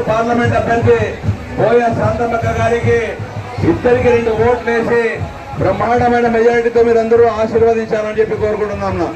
Parliament అభ్యర్థి బోయ శాంతమ్మక్క గారికి ఇద్దరికి 2 ఓట్లు వేసి బ్రహ్మాండమైన మెజారిటీతో మీరందరూ ఆశీర్వదించాలని చెప్పి కోరుకుంటున్నాం.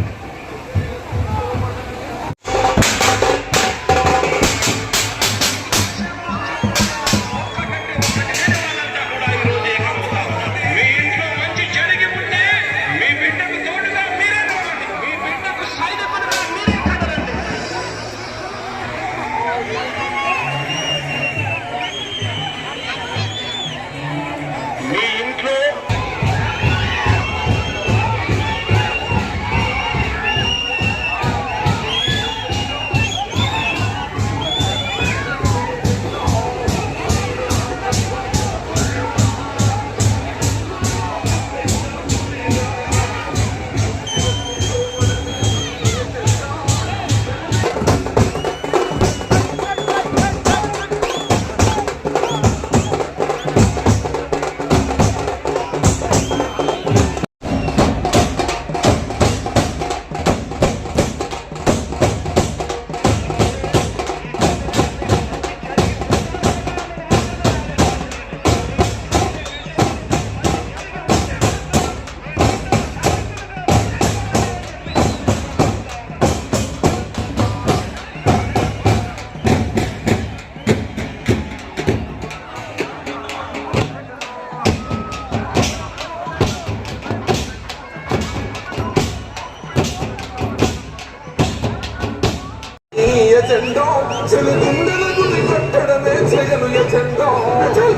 ఎజెండా చెలుగుండలకు కట్టడమే జగను ఎజెండా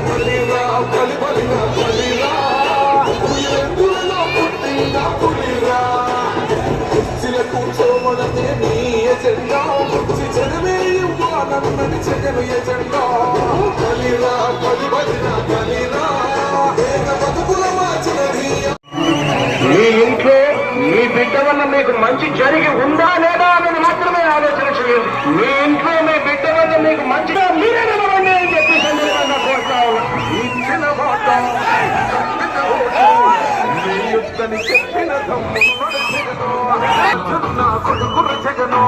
బలిరా బలిరా బలిరా ఎందులో పుట్టిన పులిరా కుర్చీల కూర్చోవడమే నీ ఎజెండా జనమే ఇవ్వాలన్నది జగను ఎజెండా బలిరా బలిరా బలిరా బతుకుల మార్చినది. మీ ఇంట్లో మీ బిడ్డ వల్ల మీకు మంచి జరిగి ఉందా లేదా అనేది మాత్రమే ఆలోచన చేయండి. మీ ఇంట్లో మీ బిడ్డ వల్ల మీకు మంచిగా మీరే నిలవండి అని చెప్పి సందర్భంగా కోరుతా ఇచ్చిన మాట యుద్ధని చెప్పిన కొడుకుల జగను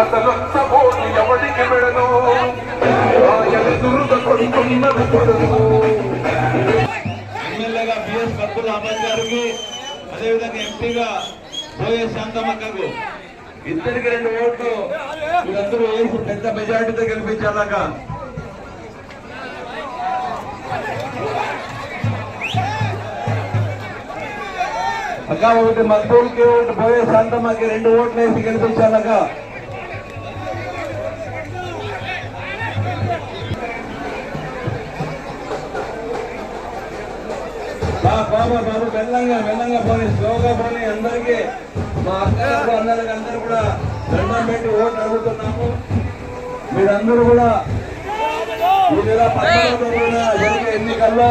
అసలు సపోర్టు ఎవరికి పెడను ఆయన దురద కొడుతున్నది కొడను. ఎమ్మెల్యేగా బిఎస్ అబ్దుల్ అహ్మద్ గారికి, అదేవిధంగా ఎంపీగా పోయే శాంతమ్మక్కకు ఇద్దరికి 2 ఓట్లు మీరందరూ వేసి పెద్ద మెజార్టీతో గెలిపించాలక. అక్క ఒకటి మద్దూరుకి ఒకటి పోయే శాంతమ్మకి 2 ఓట్లు వేసి గెలిపించాలక. బాబా బాబు మెల్లంగా పోనీ, స్లోగా పోనీ. అందరికీ మా అక్కలకు అందరూ కూడా దండం పెట్టి ఓట్లు అడుగుతున్నాము. మీరందరూ కూడా ఈ నెల 19వ తేదీన జరిగే ఎన్నికల్లో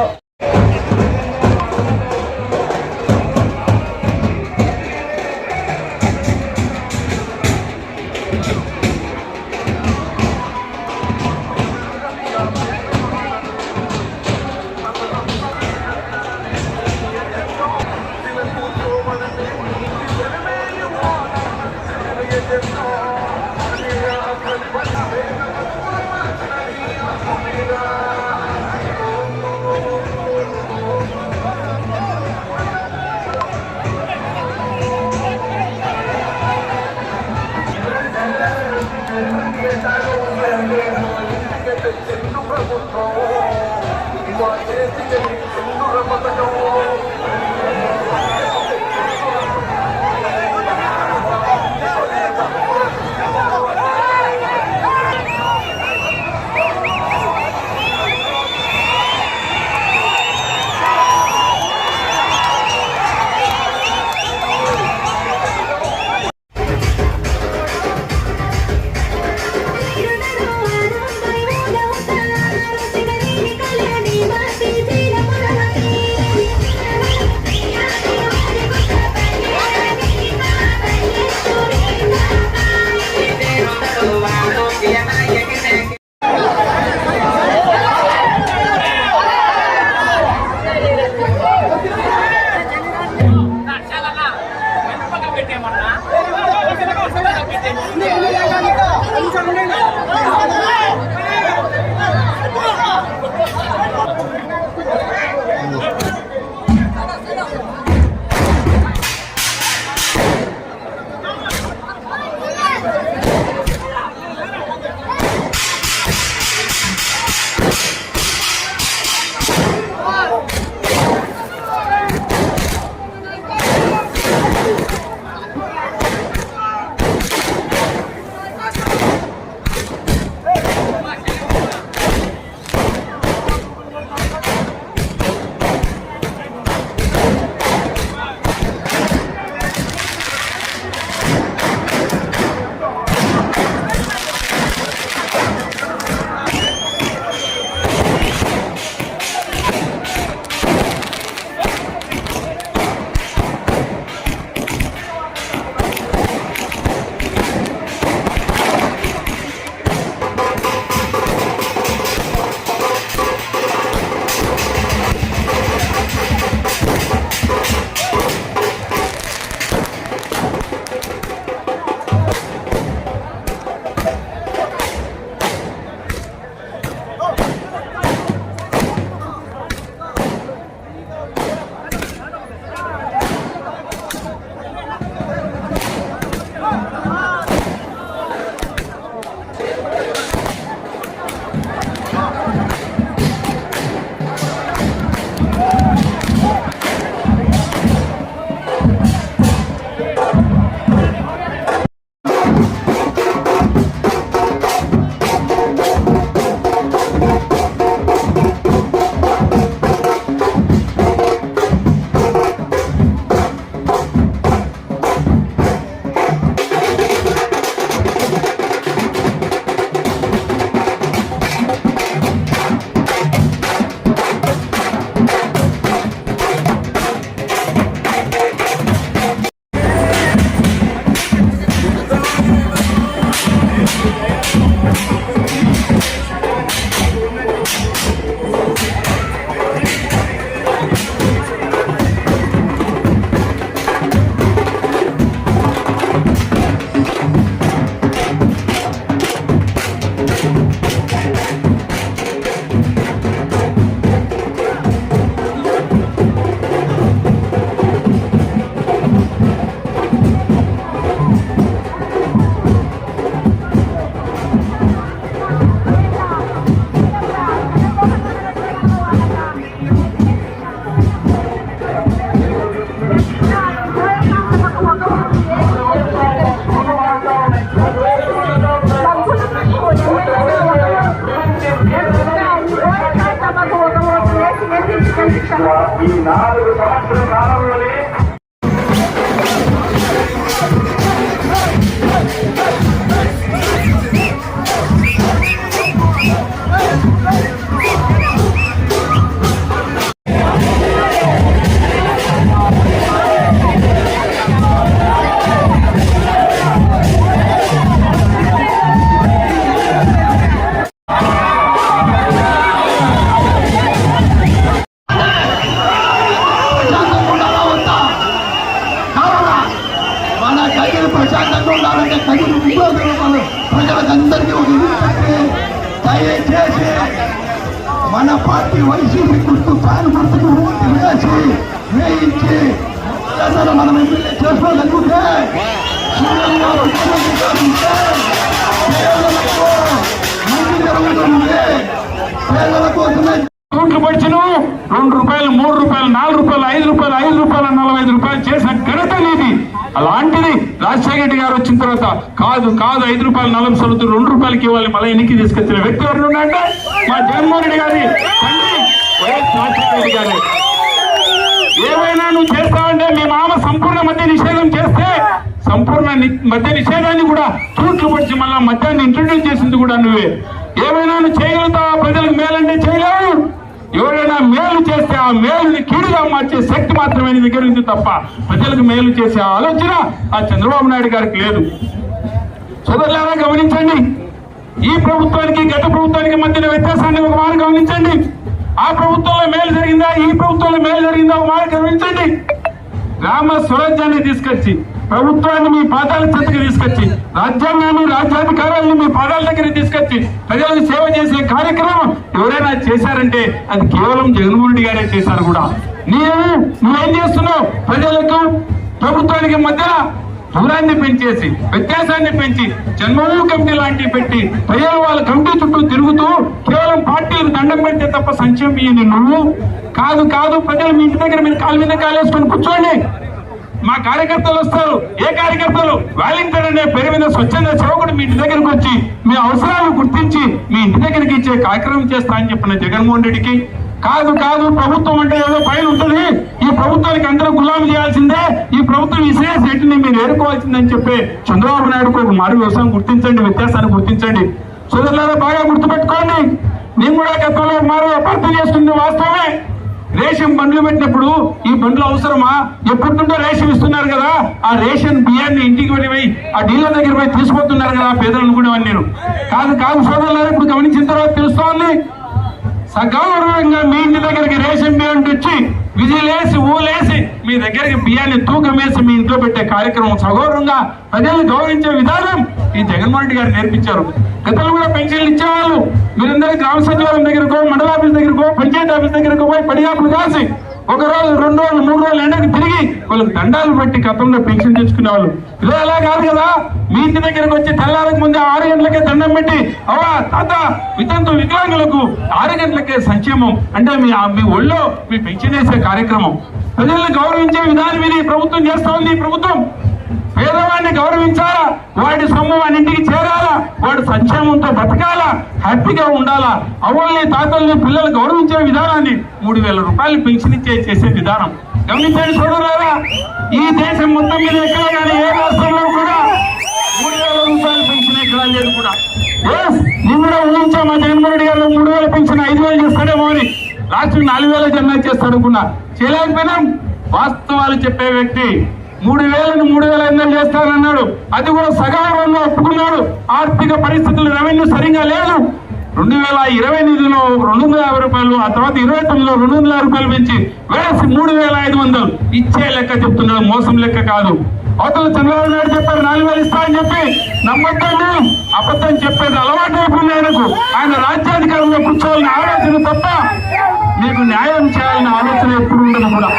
ఈ 4 సంవత్సరాల కాలంలోనే ప్రశాంతంగా ఉండాలంటే తగిన ఉద్యోగాలు ప్రజలకందరికీ ఒక దయచేసి మన పార్టీ వైసీపీ గుర్తు ఫ్యాన్ గుర్తుకు వేయించి మనం ఎమ్మెల్యే చేసుకోగలిగితే పేదల కోసమే ఓట్లు పడిచను ₹2, ₹3, ₹4, ₹5, ₹45 చేసిన ఘనత నీది. అలాంటిది రాజశేఖర రెడ్డి గారు వచ్చిన తర్వాత కాదు ₹5 40 ₹2 ఇవ్వాలి మళ్ళీ ఎన్నికి తీసుకొచ్చిన వ్యక్తి ఎవరు ఉన్నారంటే మా జగన్మోహన్ రెడ్డి గారి తండ్రి వైఎస్ రాజశేఖర రెడ్డి గారు. ఏమైనా నువ్వు చేస్తావంటే మీ మామ సంపూర్ణ మద్య నిషేధం చేస్తే సంపూర్ణ మద్య నిషేధాన్ని కూడా తూట్లు పడిచి మళ్ళా మద్యాన్ని ఇంట్రడ్యూస్ చేసింది కూడా నువ్వే. ఏమైనా నువ్వు చేయగలుగుతావా? ప్రజలకు మేలంటే చేయలేవు. ఎవరైనా మేలు చేస్తే ఆ మేలుని కీడుగా మార్చే శక్తి మాత్రమే నీ దగ్గర ఉంది తప్ప ప్రజలకు మేలు చేసే ఆలోచన ఆ చంద్రబాబు నాయుడు గారికి లేదు. సోదరులారా గమనించండి, ఈ ప్రభుత్వానికి గత ప్రభుత్వానికి మధ్యన వ్యత్యాసాన్ని ఒక మాట గమనించండి. ఆ ప్రభుత్వంలో మేలు జరిగిందా, ఈ ప్రభుత్వంలో మేలు జరిగిందా ఒక మాట గమనించండి. గ్రామ స్వరాజ్యాన్ని తీసుకొచ్చి ప్రభుత్వాన్ని మీ పాదాల చెంతకి తీసుకొచ్చి రాజ్యాంగాన్ని రాజ్యాధికారాలను మీ పాదాల దగ్గర తీసుకొచ్చి ప్రజలకు సేవ చేసే కార్యక్రమం ఎవరైనా చేశారంటే అది కేవలం జగన్మోహన్ రెడ్డి గారే చేశారు కూడా. నువ్వేం చేస్తున్నావు? ప్రజలకు ప్రభుత్వానికి మధ్య దూరాన్ని పెంచేసి వ్యత్యాసాన్ని పెంచి జన్మభూమి కమిటీ లాంటివి పెట్టి ప్రజలు వాళ్ళ కమిటీ చుట్టూ తిరుగుతూ కేవలం పార్టీలకు దండం పెడితే తప్ప సంక్షేమం నువ్వు కాదు. ప్రజలు మీ ఇంటి దగ్గర మీరు కాలు మీద కాలేసుకొని కూర్చోండి. మా కార్యకర్తలు వస్తారు. ఏ కార్యకర్తలు? వాలంటీర్ అనే పేరు మీద స్వచ్ఛంద సేవకుడు మీ ఇంటి దగ్గరకు వచ్చి మీ అవసరాలను గుర్తించి మీ ఇంటి దగ్గరికి ఇచ్చే కార్యక్రమం చేస్తా అని చెప్పిన జగన్మోహన్ రెడ్డికి కాదు ప్రభుత్వం అంటే ఏదో పైన ఉంటుంది, ఈ ప్రభుత్వానికి అందరూ గులాం చేయాల్సిందే, ఈ ప్రభుత్వం విశేష రేటుని మీరు ఏరుకోవాల్సిందని చెప్పి చంద్రబాబు నాయుడుకు ఒక మారు వ్యవసాయం గుర్తించండి, వ్యత్యాసాన్ని గుర్తించండి. సోదరులారా బాగా గుర్తుపెట్టుకోండి. నేను కూడా గతంలో మారు అపార్థం చేస్తుంది వాస్తవమే. రేషన్ బండ్లు పెట్టినప్పుడు ఈ బండ్లు అవసరమా? ఎప్పటింటో రేషన్ ఇస్తున్నారు కదా, ఆ రేషన్ బియ్యాన్ని ఇంటికి వెళ్ళిపోయి ఆ డీలర్ దగ్గర పోయి తీసుకుపోతున్నారు కదా పేదలు అనుకునేవాడిని నేను. కాదు సోదరులారా, ఇప్పుడు గమనించిన తర్వాత తెలుస్తోంది. సగౌరవంగా మీ ఇంటి దగ్గరికి రేషన్ బియ్యం తెచ్చి విజిలేసి ఊలేసి మీ దగ్గరికి బియ్యాన్ని తూకం వేసి మీ ఇంట్లో పెట్టే కార్యక్రమం సగౌరవంగా ప్రజల్ని గౌరవించే విధానం ఈ జగన్మోహన్ రెడ్డి గారు నేర్పించారు. గతంలో కూడా పెన్షన్లు ఇచ్చేవాళ్ళు. మీరందరూ గ్రామ సచివాలయం దగ్గరకో, మండల ఆఫీస్ దగ్గరకో, పంచాయతీ ఆఫీస్ దగ్గరకో పోయి పడిగాపులు కాసి 1 రోజు 2 రోజులు 3 రోజులు ఎండకు తిరిగి వాళ్ళకి దండాలు పెట్టి గతంలో పెన్షన్ తెచ్చుకునే వాళ్ళు. ఇలా అలా కాదు కదా, మీ ఇంటి దగ్గరకు వచ్చి తెల్లారకు ముందే 6 గంటలకే దండం పెట్టి అవ్వా తాత వితంతు వికలాంగులకు 6 గంటలకే సంక్షేమం అంటే మీ ఒళ్ళో మీ పెన్షన్ వేసే కార్యక్రమం. ప్రజల్ని గౌరవించే విధానం ఇది ప్రభుత్వం చేస్తా ఉంది. ఈ ప్రభుత్వం పేదవాడిని గౌరవించాలా, వాడి సొమ్ము వాడి ఇంటికి చేరాలా, వాడు సంక్షేమంతో బతకాలా, హ్యాపీగా ఉండాలా. అవ్వల్ని తాతల్ని పిల్లలు గౌరవించే విధానాన్ని 3000 రూపాయలు పెన్షన్ చేసే విధానం గమనించండి సోదరులారా. ఈ దేశం మొత్తం మీద ఎక్కడ కానీ ఏ రాష్ట్రంలో కూడా 3000 రూపాయలు పెన్షన్ ఎక్కడ లేదు కూడా. నేను కూడా ఊహించా మా జగన్మోహన్ రెడ్డి గారు 3000 పెన్షన్ 5000 చేస్తాడేమో అని. లాస్ట్ 4000 జమ చేస్తాడు అనుకున్నా, చేయలేకపోయినాం. వాస్తవాలు చెప్పే వ్యక్తి 3000ను 3500 చేస్తానన్నాడు. అది కూడా సగౌరవంగా ఒప్పుకున్నాడు. ఆర్థిక పరిస్థితులు రెవెన్యూ సరిగా లేదు. 2028లో 250 రూపాయలు, ఆ తర్వాత 29లో 200 రూపాయలు పెంచి వేసి 3500 ఇచ్చే లెక్క చెప్తున్నాడు, మోసం లెక్క కాదు. అవతల చంద్రబాబు నాయుడు చెప్పారు 4000 ఇస్తా అని చెప్పి నమ్మద్దండి. అబద్ధం చెప్పేది అలవాటు అయిపోయింది ఆయనకు. ఆయన రాజ్యాధికారంలో కూర్చోవాలని ఆలోచన తప్ప మీకు న్యాయం చేయాలనే ఆలోచన ఎప్పుడు ఉండదు కూడా.